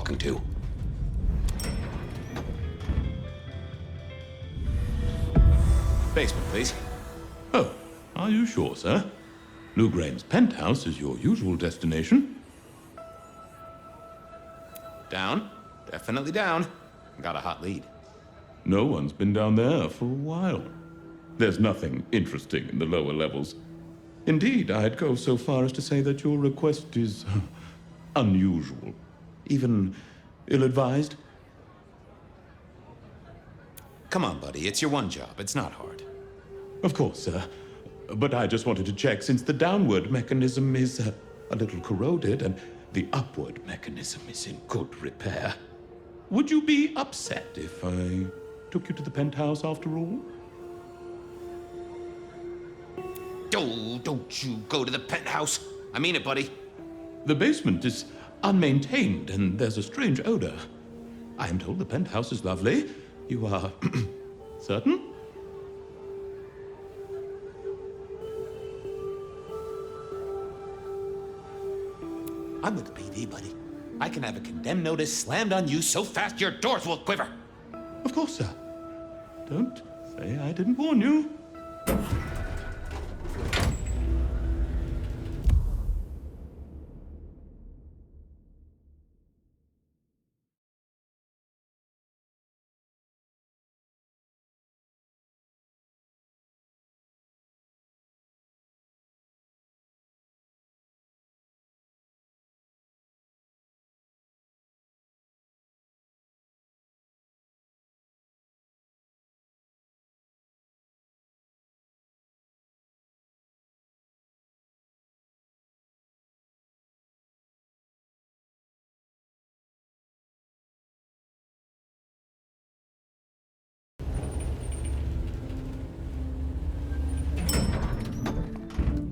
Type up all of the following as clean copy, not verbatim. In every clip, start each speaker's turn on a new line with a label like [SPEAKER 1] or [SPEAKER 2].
[SPEAKER 1] talking to. Basement, please.
[SPEAKER 2] Oh, are you sure, sir? Lou Graham's penthouse is your usual destination.
[SPEAKER 1] Down. Definitely down. Got a hot lead.
[SPEAKER 2] No one's been down there for a while. There's nothing interesting in the lower levels. Indeed, I'd go so far as to say that your request is unusual, even ill-advised.
[SPEAKER 1] Come on, buddy. It's your one job. It's not hard.
[SPEAKER 2] Of course, sir. But I just wanted to check, since the downward mechanism is a little corroded and the upward mechanism is in good repair. Would you be upset if I took you to the penthouse after all?
[SPEAKER 1] Oh, don't you go to the penthouse. I mean it, buddy.
[SPEAKER 2] The basement is unmaintained and there's a strange odor. I am told the penthouse is lovely. You are certain?
[SPEAKER 1] I'm with the PD, buddy. I can have a condemned notice slammed on you so fast your doors will quiver.
[SPEAKER 2] Of course, sir. Don't say I didn't warn you.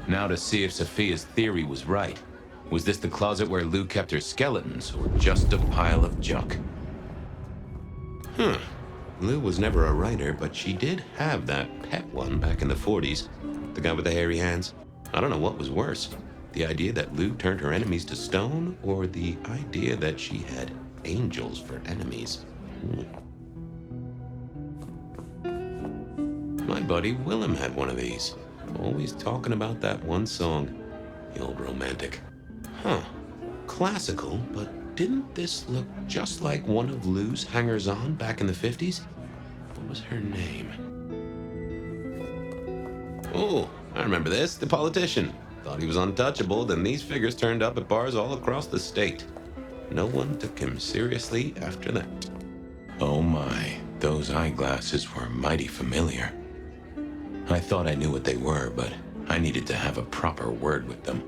[SPEAKER 1] Now to see if Sophia's theory was right. Was this the closet where Lou kept her skeletons, or just a pile of junk? Lou was never a writer, but she did have that pet one back in the 40s. The guy with the hairy hands. I don't know what was worse. The idea that Lou turned her enemies to stone, or the idea that she had angels for enemies. My buddy Willem had one of these. Always talking about that one song. The old romantic. Classical, but didn't this look just like one of Lou's hangers-on back in the 50s? What was her name? Oh, I remember this. The politician. Thought he was untouchable, then these figures turned up at bars all across the state. No one took him seriously after that. Oh my, those eyeglasses were mighty familiar. I thought I knew what they were, but I needed to have a proper word with them.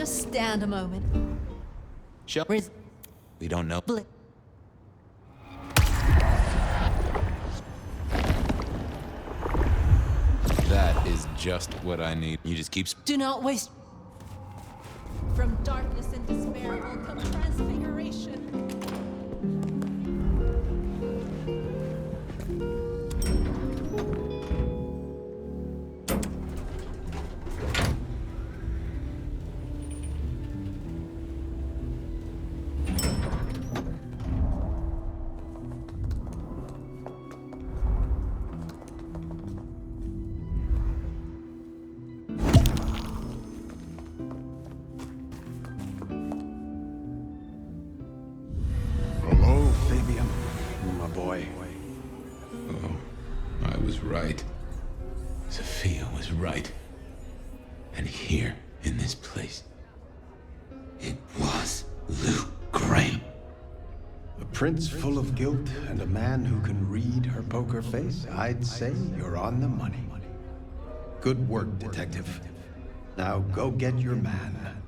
[SPEAKER 3] Stand a moment.
[SPEAKER 1] We don't know. That is just what I need. You just keep...
[SPEAKER 3] Do not waste. From darkness and despair will come transfiguration.
[SPEAKER 1] Right. Sophia was right. And here, in this place, it was Lou Graham.
[SPEAKER 4] A prince full of guilt and a man who can read her poker face. I'd say you're on the money. Good work, detective. Now go get your man.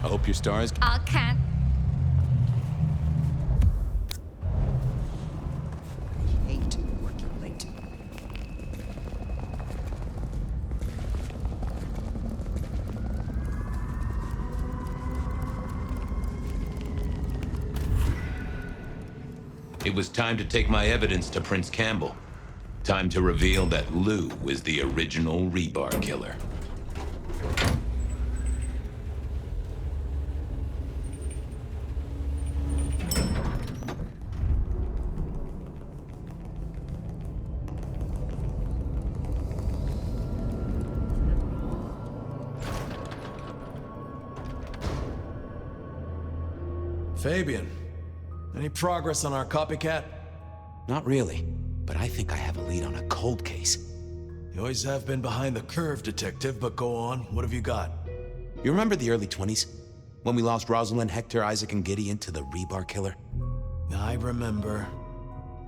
[SPEAKER 1] I hope your stars...
[SPEAKER 5] I can't. I hate working late.
[SPEAKER 1] It was time to take my evidence to Prince Campbell. Time to reveal that Lou was the original rebar killer.
[SPEAKER 6] Fabian, any progress on our copycat?
[SPEAKER 7] Not really, but I think I have a lead on a cold case.
[SPEAKER 6] You always have been behind the curve, Detective, but go on. What have you got?
[SPEAKER 7] You remember the early 20s? When we lost Rosalind, Hector, Isaac, and Gideon to the rebar killer?
[SPEAKER 6] I remember.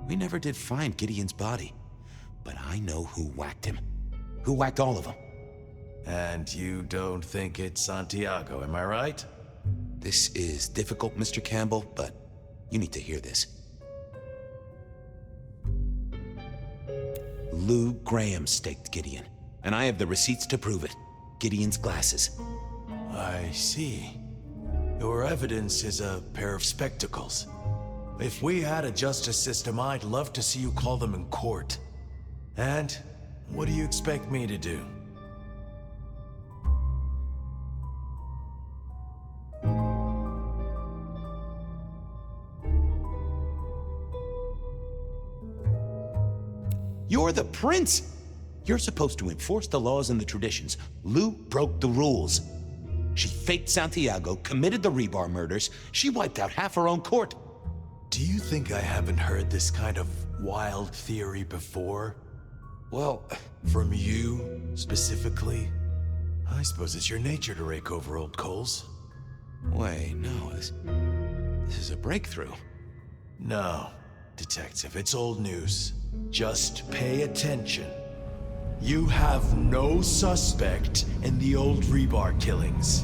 [SPEAKER 7] We never did find Gideon's body, but I know who whacked him. Who whacked all of them.
[SPEAKER 6] And you don't think it's Santiago, am I right?
[SPEAKER 7] This is difficult, Mr. Campbell, but you need to hear this. Lou Graham staked Gideon, and I have the receipts to prove it. Gideon's glasses.
[SPEAKER 6] I see. Your evidence is a pair of spectacles. If we had a justice system, I'd love to see you call them in court. And what do you expect me to do?
[SPEAKER 7] You're the prince! You're supposed to enforce the laws and the traditions. Lou broke the rules. She faked Santiago, committed the rebar murders. She wiped out half her own court.
[SPEAKER 6] Do you think I haven't heard this kind of wild theory before?
[SPEAKER 7] Well,
[SPEAKER 6] from you, specifically? I suppose it's your nature to rake over old coals.
[SPEAKER 7] wait, no, this is a breakthrough.
[SPEAKER 6] No, Detective, it's old news. Just pay attention. You have no suspect in the old rebar killings.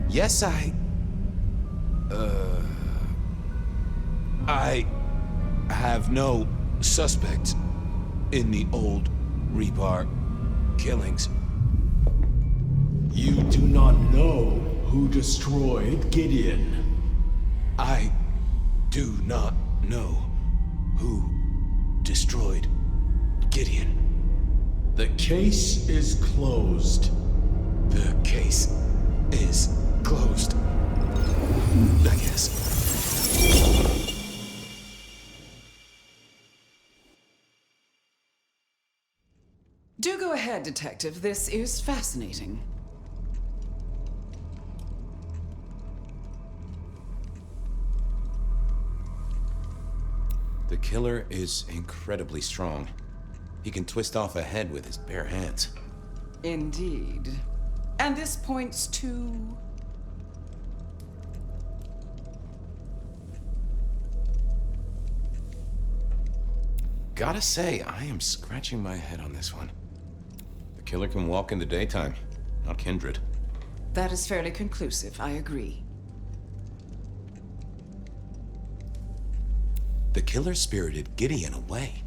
[SPEAKER 7] Yes, I have no suspect in the old rebar killings.
[SPEAKER 6] You do not know who destroyed Gideon.
[SPEAKER 7] I do not know who destroyed Gideon.
[SPEAKER 6] The case is closed.
[SPEAKER 7] The case is closed, I guess.
[SPEAKER 8] Do go ahead, Detective. This is fascinating.
[SPEAKER 7] The killer is incredibly strong. He can twist off a head with his bare hands.
[SPEAKER 8] Indeed. And this points to...
[SPEAKER 7] Gotta say, I am scratching my head on this one. The killer can walk in the daytime, not Kindred.
[SPEAKER 8] That is fairly conclusive, I agree.
[SPEAKER 7] The killer spirited Gideon away.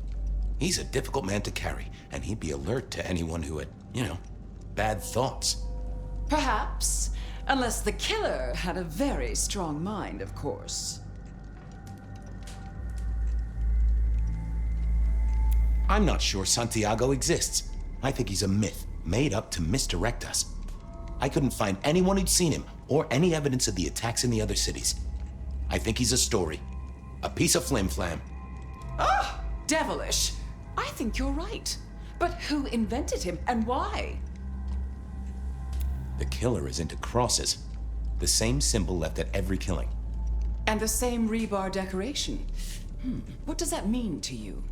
[SPEAKER 7] He's a difficult man to carry, and he'd be alert to anyone who had, bad thoughts.
[SPEAKER 8] Perhaps. Unless the killer had a very strong mind, of course.
[SPEAKER 7] I'm not sure Santiago exists. I think he's a myth, made up to misdirect us. I couldn't find anyone who'd seen him, or any evidence of the attacks in the other cities. I think he's a story. A piece of flim-flam.
[SPEAKER 8] Ah! Devilish! I think you're right. But who invented him, and why?
[SPEAKER 7] The killer is into crosses. The same symbol left at every killing.
[SPEAKER 8] And the same rebar decoration. What does that mean to you?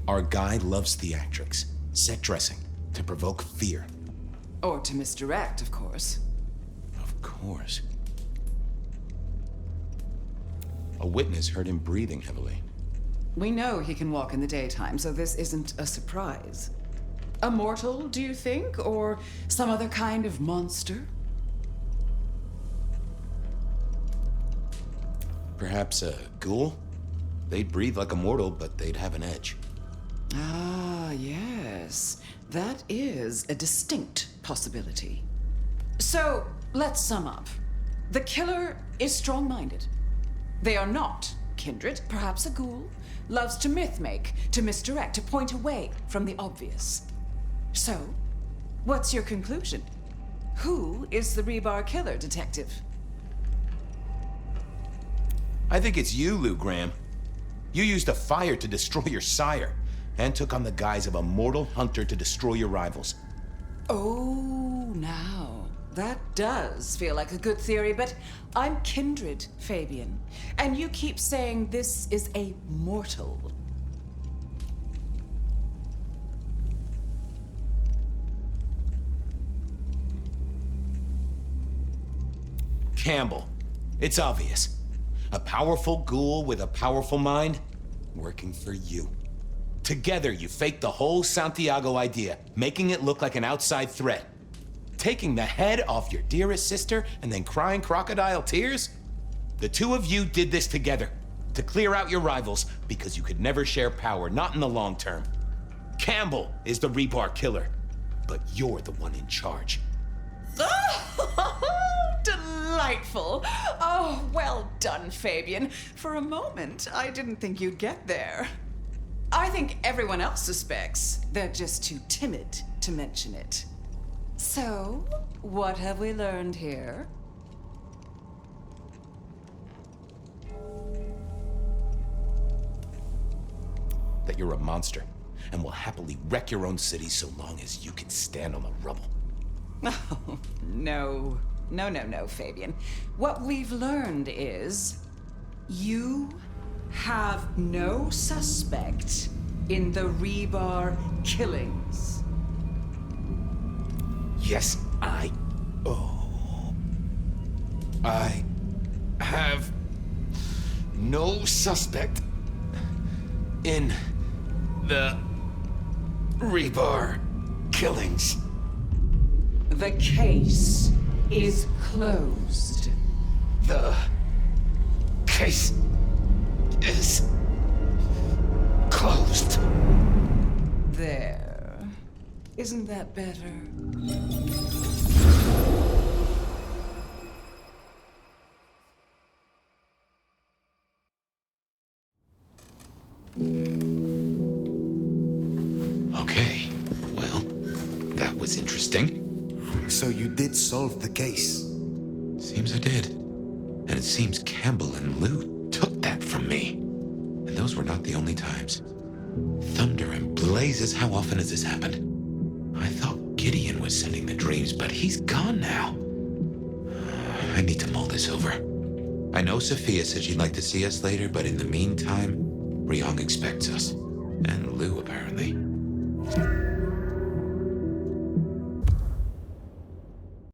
[SPEAKER 7] Our guy loves theatrics, set dressing, to provoke fear.
[SPEAKER 8] Or to misdirect, of course.
[SPEAKER 7] Of course. A witness heard him breathing heavily.
[SPEAKER 8] We know he can walk in the daytime, so this isn't a surprise. A mortal, do you think? Or some other kind of monster?
[SPEAKER 7] Perhaps a ghoul? They'd breathe like a mortal, but they'd have an edge.
[SPEAKER 8] Ah, yes. That is a distinct possibility. So, let's sum up. The killer is strong-minded. They are not kindred, perhaps a ghoul. Loves to myth-make, to misdirect, to point away from the obvious. So, what's your conclusion? Who is the rebar killer, Detective?
[SPEAKER 7] I think it's you, Lou Graham. You used a fire to destroy your sire, and took on the guise of a mortal hunter to destroy your rivals.
[SPEAKER 8] Oh, now, that does feel like a good theory, but I'm kindred, Fabian. And you keep saying this is a mortal.
[SPEAKER 7] Campbell. It's obvious. A powerful ghoul with a powerful mind, working for you. Together, you faked the whole Santiago idea, making it look like an outside threat. Taking the head off your dearest sister and then crying crocodile tears? The two of you did this together, to clear out your rivals, because you could never share power, not in the long term. Campbell is the rebar killer, but you're the one in charge.
[SPEAKER 8] Delightful. Oh, well done, Fabian. For a moment, I didn't think you'd get there. I think everyone else suspects. They're just too timid to mention it. So, what have we learned here?
[SPEAKER 7] That you're a monster, and will happily wreck your own city so long as you can stand on the rubble.
[SPEAKER 8] Oh, no. No, Fabian. What we've learned is you have no suspect in the rebar killings.
[SPEAKER 7] Yes, I have no suspect in the rebar killings.
[SPEAKER 8] The case is closed.
[SPEAKER 7] The case is closed.
[SPEAKER 8] There. Isn't that better?
[SPEAKER 1] Okay, well, that was interesting.
[SPEAKER 9] So you did solve the case?
[SPEAKER 1] Seems I did. And it seems Campbell and Lou took that from me. And those were not the only times. Thunder and blazes, how often has this happened? I thought Gideon was sending the dreams, but he's gone now. I need to mull this over. I know Sophia said she'd like to see us later, but in the meantime, Ryong expects us. And Lou, apparently.